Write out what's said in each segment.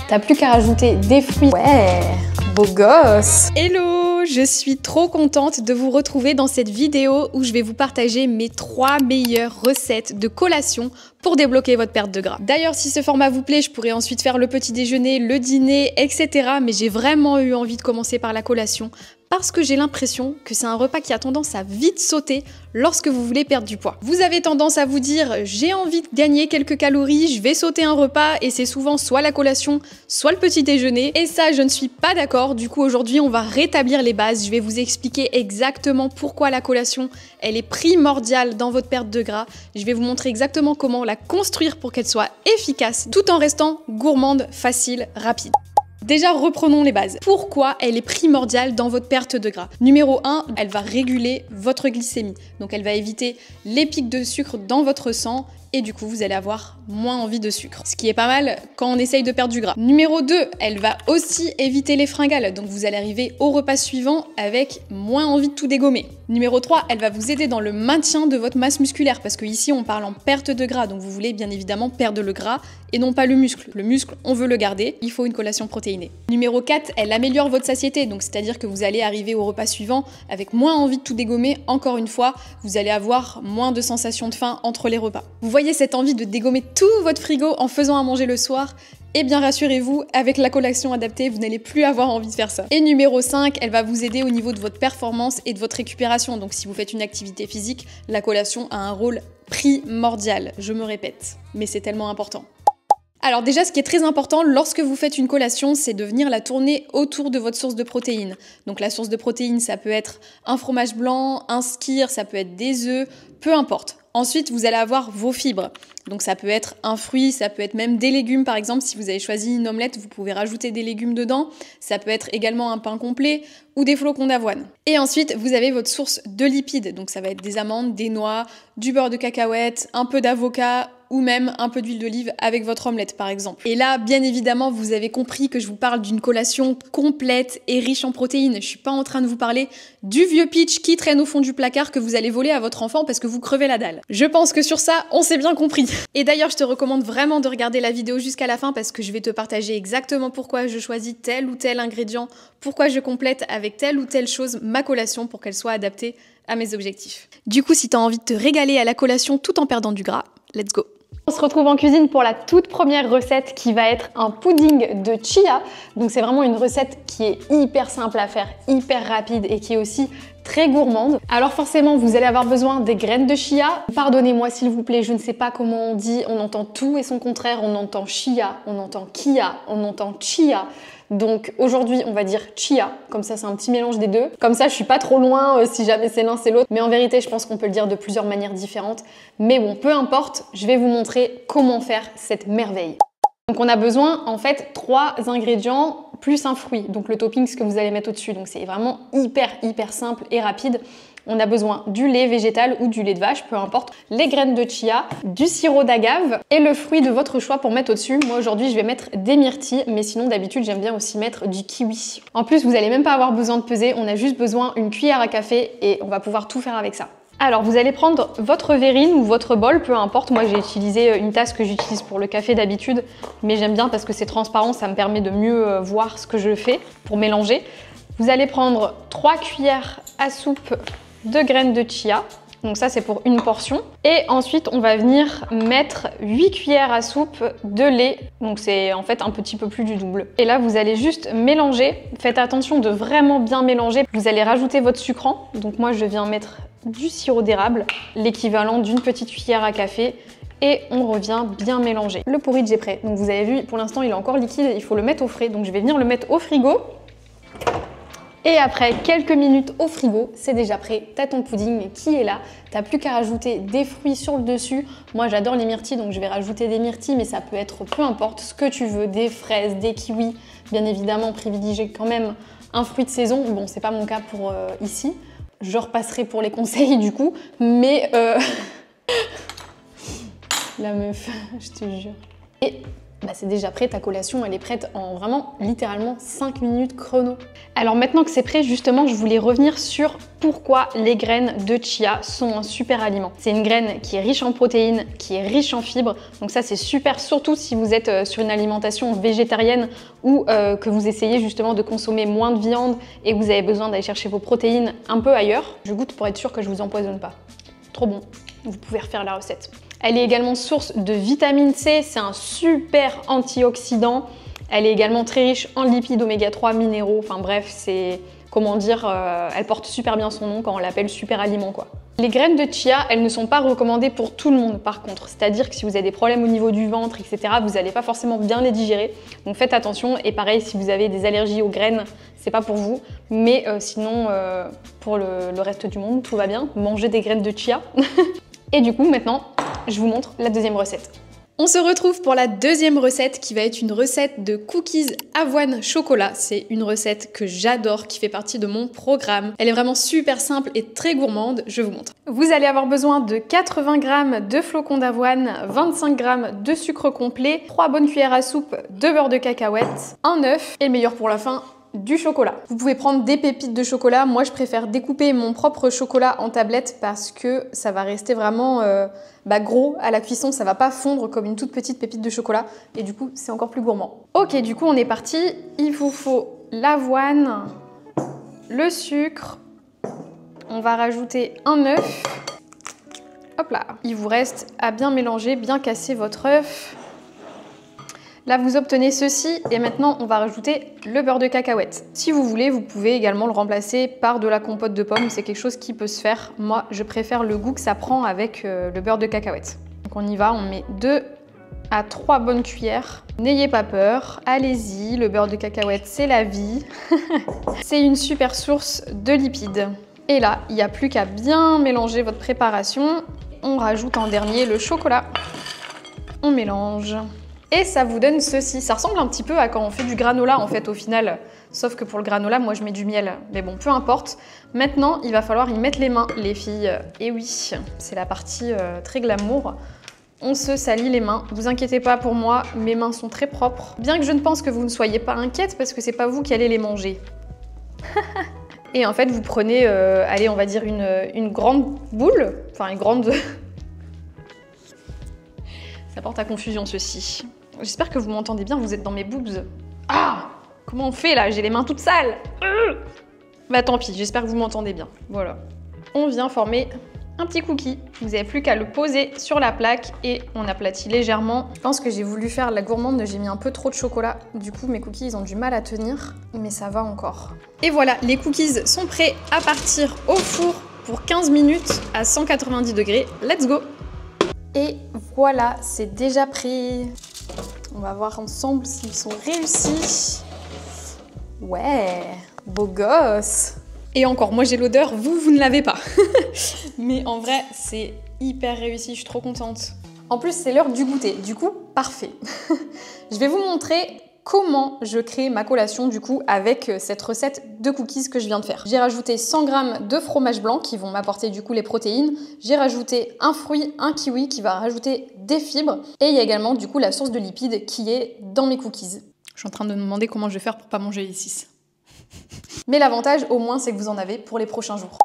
T'as plus qu'à rajouter des fruits. Ouais, beau gosse! Hello, je suis trop contente de vous retrouver dans cette vidéo où je vais vous partager mes 3 meilleures recettes de collation pour débloquer votre perte de gras. D'ailleurs, si ce format vous plaît, je pourrais ensuite faire le petit déjeuner, le dîner, etc. Mais j'ai vraiment eu envie de commencer par la collation parce que j'ai l'impression que c'est un repas qui a tendance à vite sauter lorsque vous voulez perdre du poids. Vous avez tendance à vous dire « j'ai envie de gagner quelques calories, je vais sauter un repas » et c'est souvent soit la collation, soit le petit déjeuner. Et ça, je ne suis pas d'accord. Du coup, aujourd'hui, on va rétablir les bases. Je vais vous expliquer exactement pourquoi la collation, elle est primordiale dans votre perte de gras. Je vais vous montrer exactement comment la construire pour qu'elle soit efficace, tout en restant gourmande, facile, rapide. Déjà, reprenons les bases. Pourquoi elle est primordiale dans votre perte de gras? Numéro 1, elle va réguler votre glycémie. Donc elle va éviter les pics de sucre dans votre sang et du coup, vous allez avoir moins envie de sucre. Ce qui est pas mal quand on essaye de perdre du gras. Numéro 2, elle va aussi éviter les fringales. Donc vous allez arriver au repas suivant avec moins envie de tout dégommer. Numéro 3, elle va vous aider dans le maintien de votre masse musculaire parce que ici, on parle en perte de gras. Donc vous voulez bien évidemment perdre le gras et non pas le muscle. Le muscle, on veut le garder. Il faut une collation protéinée. Numéro 4, elle améliore votre satiété. Donc c'est-à-dire que vous allez arriver au repas suivant avec moins envie de tout dégommer. Encore une fois, vous allez avoir moins de sensation de faim entre les repas. Vous voyez cette envie de dégommer tout votre frigo en faisant à manger le soir? Eh bien rassurez-vous, avec la collation adaptée, vous n'allez plus avoir envie de faire ça. Et numéro 5, elle va vous aider au niveau de votre performance et de votre récupération. Donc si vous faites une activité physique, la collation a un rôle primordial. Je me répète, mais c'est tellement important. Alors déjà, ce qui est très important lorsque vous faites une collation, c'est de venir la tourner autour de votre source de protéines. Donc la source de protéines, ça peut être un fromage blanc, un skyr, ça peut être des œufs, peu importe. Ensuite, vous allez avoir vos fibres. Donc ça peut être un fruit, ça peut être même des légumes par exemple. Si vous avez choisi une omelette, vous pouvez rajouter des légumes dedans. Ça peut être également un pain complet ou des flocons d'avoine. Et ensuite, vous avez votre source de lipides. Donc ça va être des amandes, des noix, du beurre de cacahuète, un peu d'avocat ou même un peu d'huile d'olive avec votre omelette par exemple. Et là, bien évidemment, vous avez compris que je vous parle d'une collation complète et riche en protéines. Je suis pas en train de vous parler du vieux pitch qui traîne au fond du placard que vous allez voler à votre enfant parce que vous crevez la dalle. Je pense que sur ça, on s'est bien compris. Et d'ailleurs, je te recommande vraiment de regarder la vidéo jusqu'à la fin parce que je vais te partager exactement pourquoi je choisis tel ou tel ingrédient, pourquoi je complète avec telle ou telle chose ma collation pour qu'elle soit adaptée à mes objectifs. Du coup, si tu as envie de te régaler à la collation tout en perdant du gras, let's go! On se retrouve en cuisine pour la toute première recette qui va être un pudding de chia. Donc c'est vraiment une recette qui est hyper simple à faire, hyper rapide et qui est aussi très gourmande. Alors forcément, vous allez avoir besoin des graines de chia. Pardonnez-moi s'il vous plaît, je ne sais pas comment on dit. On entend tout et son contraire. On entend chia, on entend kia, on entend chia. Donc aujourd'hui, on va dire chia, comme ça c'est un petit mélange des deux. Comme ça, je suis pas trop loin si jamais c'est l'un c'est l'autre. Mais en vérité, je pense qu'on peut le dire de plusieurs manières différentes. Mais bon, peu importe, je vais vous montrer comment faire cette merveille. Donc on a besoin en fait 3 ingrédients plus un fruit, donc le topping ce que vous allez mettre au-dessus. Donc c'est vraiment hyper simple et rapide. On a besoin du lait végétal ou du lait de vache, peu importe, les graines de chia, du sirop d'agave et le fruit de votre choix pour mettre au-dessus. Moi aujourd'hui je vais mettre des myrtilles, mais sinon d'habitude j'aime bien aussi mettre du kiwi. En plus vous n'allez même pas avoir besoin de peser, on a juste besoin d'une cuillère à café et on va pouvoir tout faire avec ça. Alors vous allez prendre votre verrine ou votre bol, peu importe. Moi j'ai utilisé une tasse que j'utilise pour le café d'habitude, mais j'aime bien parce que c'est transparent, ça me permet de mieux voir ce que je fais pour mélanger. Vous allez prendre 3 cuillères à soupe de graines de chia. Donc ça c'est pour une portion. Et ensuite on va venir mettre 8 cuillères à soupe de lait. Donc c'est en fait un petit peu plus du double. Et là vous allez juste mélanger. Faites attention de vraiment bien mélanger. Vous allez rajouter votre sucrant. Donc moi je viens mettre du sirop d'érable, l'équivalent d'une petite cuillère à café. Et on revient bien mélanger. Le porridge est prêt. Donc vous avez vu, pour l'instant il est encore liquide, il faut le mettre au frais. Donc je vais venir le mettre au frigo. Et après quelques minutes au frigo, c'est déjà prêt. T'as ton pudding qui est là. T'as plus qu'à rajouter des fruits sur le dessus. Moi j'adore les myrtilles, donc je vais rajouter des myrtilles, mais ça peut être peu importe ce que tu veux, des fraises, des kiwis. Bien évidemment, privilégier quand même un fruit de saison. Bon, c'est pas mon cas pour ici. Je repasserai pour les conseils du coup, mais la meuf, je te jure. Et c'est déjà prêt, ta collation elle est prête en vraiment littéralement 5 minutes chrono. Alors maintenant que c'est prêt, justement je voulais revenir sur pourquoi les graines de chia sont un super aliment. C'est une graine qui est riche en protéines, qui est riche en fibres, donc ça c'est super, surtout si vous êtes sur une alimentation végétarienne ou que vous essayez justement de consommer moins de viande et que vous avez besoin d'aller chercher vos protéines un peu ailleurs. Je goûte pour être sûr que je vous empoisonne pas. Trop bon, vous pouvez refaire la recette. Elle est également source de vitamine C, c'est un super antioxydant. Elle est également très riche en lipides oméga 3, minéraux, enfin bref, c'est, comment dire, elle porte super bien son nom quand on l'appelle super aliment quoi. Les graines de chia, elles ne sont pas recommandées pour tout le monde par contre, c'est-à-dire que si vous avez des problèmes au niveau du ventre, etc., vous n'allez pas forcément bien les digérer, donc faites attention. Et pareil, si vous avez des allergies aux graines, c'est pas pour vous, mais sinon, pour le reste du monde, tout va bien, mangez des graines de chia. Et du coup, maintenant, je vous montre la deuxième recette. On se retrouve pour la deuxième recette qui va être une recette de cookies avoine chocolat. C'est une recette que j'adore, qui fait partie de mon programme. Elle est vraiment super simple et très gourmande, je vous montre. Vous allez avoir besoin de 80 g de flocons d'avoine, 25 g de sucre complet, 3 bonnes cuillères à soupe de beurre de cacahuète, un œuf et le meilleur pour la fin, du chocolat. Vous pouvez prendre des pépites de chocolat. Moi, je préfère découper mon propre chocolat en tablettes parce que ça va rester vraiment gros à la cuisson. Ça va pas fondre comme une toute petite pépite de chocolat et du coup, c'est encore plus gourmand. Ok, du coup, on est parti. Il vous faut l'avoine, le sucre. On va rajouter un œuf. Hop là. Il vous reste à bien mélanger, bien casser votre œuf. Là, vous obtenez ceci et maintenant, on va rajouter le beurre de cacahuète. Si vous voulez, vous pouvez également le remplacer par de la compote de pommes. C'est quelque chose qui peut se faire. Moi, je préfère le goût que ça prend avec le beurre de cacahuète. Donc on y va, on met 2 à 3 bonnes cuillères. N'ayez pas peur, allez-y, le beurre de cacahuète, c'est la vie. C'est une super source de lipides. Et là, il n'y a plus qu'à bien mélanger votre préparation. On rajoute en dernier le chocolat. On mélange. Et ça vous donne ceci. Ça ressemble un petit peu à quand on fait du granola en fait au final. Sauf que pour le granola, moi je mets du miel. Mais bon, peu importe. Maintenant, il va falloir y mettre les mains, les filles. Et oui, c'est la partie très glamour. On se salit les mains. Vous inquiétez pas pour moi, mes mains sont très propres. Bien que je ne pense que vous ne soyez pas inquiète parce que c'est pas vous qui allez les manger. Et en fait, vous prenez, allez, on va dire une grande boule. Enfin, une grande... Ça porte à confusion ceci. J'espère que vous m'entendez bien, vous êtes dans mes boobs. Ah! Comment on fait là? J'ai les mains toutes sales. Bah tant pis, j'espère que vous m'entendez bien. Voilà. On vient former un petit cookie. Vous n'avez plus qu'à le poser sur la plaque et on aplatit légèrement. Je pense que j'ai voulu faire la gourmande, j'ai mis un peu trop de chocolat. Du coup, mes cookies, ils ont du mal à tenir, mais ça va encore. Et voilà, les cookies sont prêts à partir au four pour 15 minutes à 190 degrés. Let's go! Et voilà, c'est déjà prêt. On va voir ensemble s'ils sont réussis. Ouais, beau gosse. Et encore, moi j'ai l'odeur, vous ne l'avez pas. Mais en vrai, c'est hyper réussi, je suis trop contente. En plus, c'est l'heure du goûter, du coup, parfait. Je vais vous montrer comment je crée ma collation du coup avec cette recette de cookies que je viens de faire. J'ai rajouté 100 g de fromage blanc qui vont m'apporter du coup les protéines. J'ai rajouté un fruit, un kiwi qui va rajouter des fibres. Et il y a également du coup la source de lipides qui est dans mes cookies. Je suis en train de me demander comment je vais faire pour pas manger les 6. Mais l'avantage au moins c'est que vous en avez pour les prochains jours.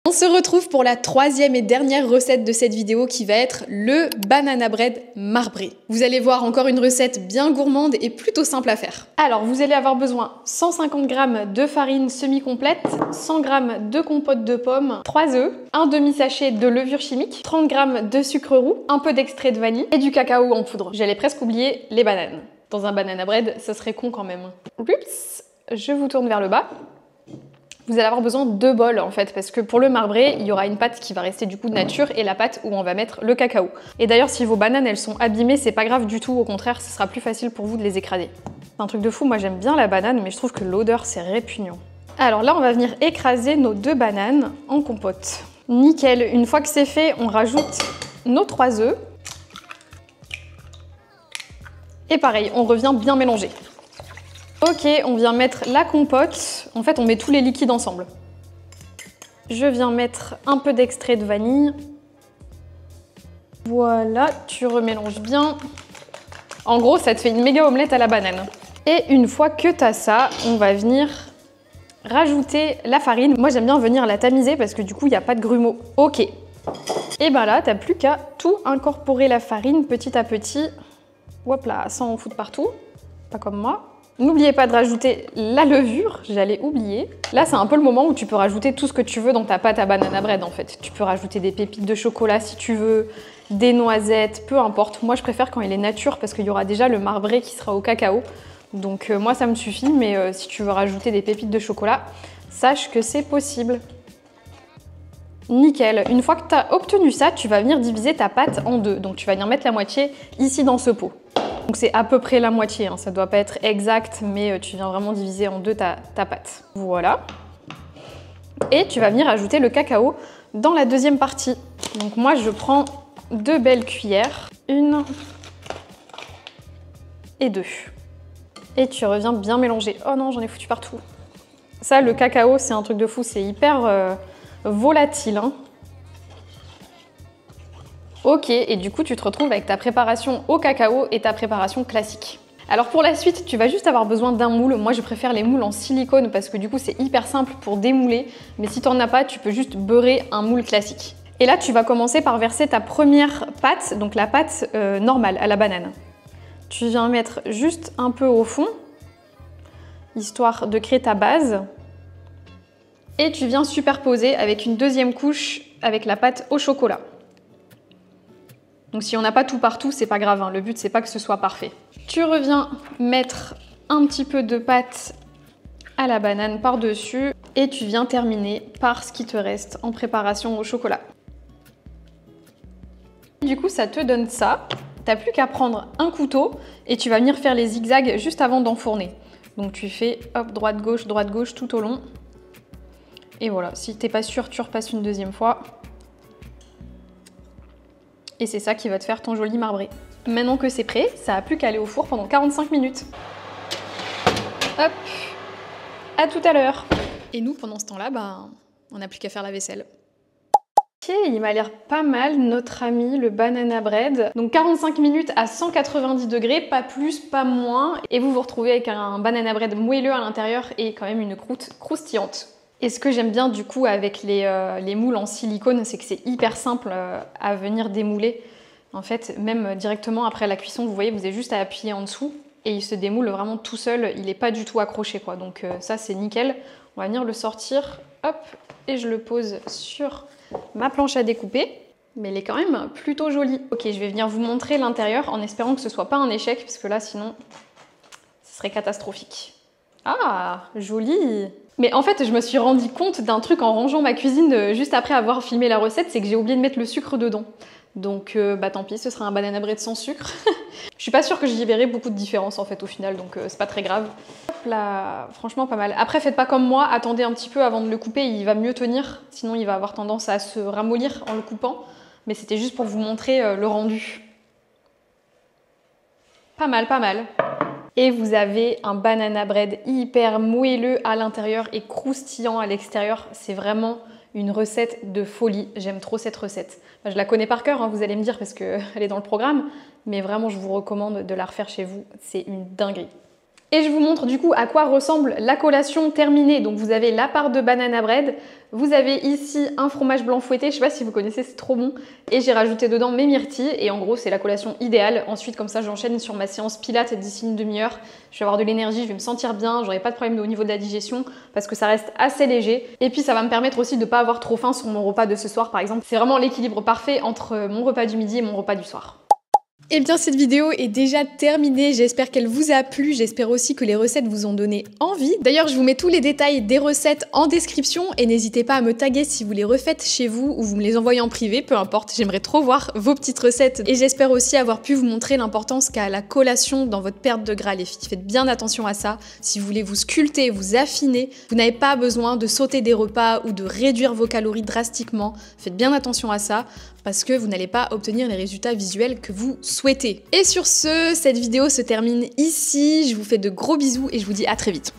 On se retrouve pour la troisième et dernière recette de cette vidéo qui va être le banana bread marbré. Vous allez voir encore une recette bien gourmande et plutôt simple à faire. Alors vous allez avoir besoin 150 g de farine semi-complète, 100 g de compote de pommes, 3 œufs, un demi-sachet de levure chimique, 30 g de sucre roux, un peu d'extrait de vanille et du cacao en poudre. J'allais presque oublier les bananes. Dans un banana bread, ça serait con quand même. Oups, je vous tourne vers le bas. Vous allez avoir besoin de 2 bols en fait, parce que pour le marbré, il y aura une pâte qui va rester du coup de nature et la pâte où on va mettre le cacao. Et d'ailleurs, si vos bananes elles sont abîmées, c'est pas grave du tout, au contraire, ce sera plus facile pour vous de les écraser. C'est un truc de fou, moi j'aime bien la banane, mais je trouve que l'odeur c'est répugnant. Alors là, on va venir écraser nos 2 bananes en compote. Nickel, une fois que c'est fait, on rajoute nos 3 œufs. Et pareil, on revient bien mélanger. Ok, on vient mettre la compote. En fait, on met tous les liquides ensemble. Je viens mettre un peu d'extrait de vanille. Voilà, tu remélanges bien. En gros, ça te fait une méga omelette à la banane. Et une fois que tu as ça, on va venir rajouter la farine. Moi, j'aime bien venir la tamiser parce que du coup, il n'y a pas de grumeaux. Ok. Et ben là, t'as plus qu'à tout incorporer la farine petit à petit. Hop là, sans en foutre partout. Pas comme moi. N'oubliez pas de rajouter la levure, j'allais oublier. Là, c'est un peu le moment où tu peux rajouter tout ce que tu veux dans ta pâte à banana bread en fait. Tu peux rajouter des pépites de chocolat si tu veux, des noisettes, peu importe. Moi, je préfère quand il est nature parce qu'il y aura déjà le marbré qui sera au cacao. Donc moi, ça me suffit, mais si tu veux rajouter des pépites de chocolat, sache que c'est possible. Nickel. Une fois que tu as obtenu ça, tu vas venir diviser ta pâte en deux. Donc tu vas venir mettre la moitié ici dans ce pot. Donc c'est à peu près la moitié, hein. Ça doit pas être exact, mais tu viens vraiment diviser en deux ta pâte. Voilà. Et tu vas venir ajouter le cacao dans la deuxième partie. Donc moi je prends 2 belles cuillères, 1 et 2. Et tu reviens bien mélanger. Oh non, j'en ai foutu partout. Ça, le cacao, c'est un truc de fou, c'est hyper volatile, hein. Ok, et du coup, tu te retrouves avec ta préparation au cacao et ta préparation classique. Alors pour la suite, tu vas juste avoir besoin d'un moule. Moi, je préfère les moules en silicone parce que du coup, c'est hyper simple pour démouler. Mais si tu n'en as pas, tu peux juste beurrer un moule classique. Et là, tu vas commencer par verser ta première pâte, donc la pâte normale à la banane. Tu viens mettre juste un peu au fond, histoire de créer ta base. Et tu viens superposer avec une deuxième couche avec la pâte au chocolat. Donc si on n'a pas tout partout, c'est pas grave, hein. Le but c'est pas que ce soit parfait. Tu reviens mettre un petit peu de pâte à la banane par-dessus et tu viens terminer par ce qui te reste en préparation au chocolat. Du coup, ça te donne ça. T'as plus qu'à prendre un couteau et tu vas venir faire les zigzags juste avant d'enfourner. Donc tu fais hop, droite-gauche tout au long. Et voilà, si t'es pas sûr, tu repasses une deuxième fois. Et c'est ça qui va te faire ton joli marbré. Maintenant que c'est prêt, ça n'a plus qu'à aller au four pendant 45 minutes. Hop, à tout à l'heure. Et nous, pendant ce temps-là, on n'a plus qu'à faire la vaisselle. Ok, il m'a l'air pas mal, notre ami, le banana bread. Donc 45 minutes à 190 degrés, pas plus, pas moins. Et vous vous retrouvez avec un banana bread moelleux à l'intérieur et quand même une croûte croustillante. Et ce que j'aime bien du coup avec les moules en silicone, c'est que c'est hyper simple à venir démouler. En fait, même directement après la cuisson, vous voyez, vous avez juste à appuyer en dessous et il se démoule vraiment tout seul, il n'est pas du tout accroché quoi. Donc ça c'est nickel. On va venir le sortir, hop, et je le pose sur ma planche à découper. Mais elle est quand même plutôt jolie. Ok, je vais venir vous montrer l'intérieur en espérant que ce soit pas un échec, parce que là sinon, ce serait catastrophique. Ah, joli! Mais en fait, je me suis rendu compte d'un truc en rangeant ma cuisine juste après avoir filmé la recette, c'est que j'ai oublié de mettre le sucre dedans. Donc tant pis, ce sera un banana bread sans sucre. Je suis pas sûre que j'y verrai beaucoup de différence en fait au final, donc c'est pas très grave. Hop là, franchement pas mal. Après, faites pas comme moi, attendez un petit peu avant de le couper, il va mieux tenir, sinon il va avoir tendance à se ramollir en le coupant. Mais c'était juste pour vous montrer le rendu. Pas mal, pas mal. Et vous avez un banana bread hyper moelleux à l'intérieur et croustillant à l'extérieur. C'est vraiment une recette de folie. J'aime trop cette recette. Enfin, je la connais par cœur, hein, vous allez me dire, parce qu'elle est dans le programme. Mais vraiment, je vous recommande de la refaire chez vous. C'est une dinguerie. Et je vous montre du coup à quoi ressemble la collation terminée. Donc vous avez la part de banana bread, vous avez ici un fromage blanc fouetté, je sais pas si vous connaissez, c'est trop bon. Et j'ai rajouté dedans mes myrtilles et en gros c'est la collation idéale. Ensuite comme ça j'enchaîne sur ma séance pilates d'ici une demi-heure. Je vais avoir de l'énergie, je vais me sentir bien, j'aurai pas de problème au niveau de la digestion parce que ça reste assez léger. Et puis ça va me permettre aussi de pas avoir trop faim sur mon repas de ce soir par exemple. C'est vraiment l'équilibre parfait entre mon repas du midi et mon repas du soir. Eh bien cette vidéo est déjà terminée, j'espère qu'elle vous a plu, j'espère aussi que les recettes vous ont donné envie. D'ailleurs je vous mets tous les détails des recettes en description et n'hésitez pas à me taguer si vous les refaites chez vous ou vous me les envoyez en privé, peu importe, j'aimerais trop voir vos petites recettes. Et j'espère aussi avoir pu vous montrer l'importance qu'a la collation dans votre perte de gras les filles. Faites bien attention à ça, si vous voulez vous sculpter, vous affiner, vous n'avez pas besoin de sauter des repas ou de réduire vos calories drastiquement. Faites bien attention à ça parce que vous n'allez pas obtenir les résultats visuels que vous souhaitez. Et sur ce, cette vidéo se termine ici. Je vous fais de gros bisous et je vous dis à très vite.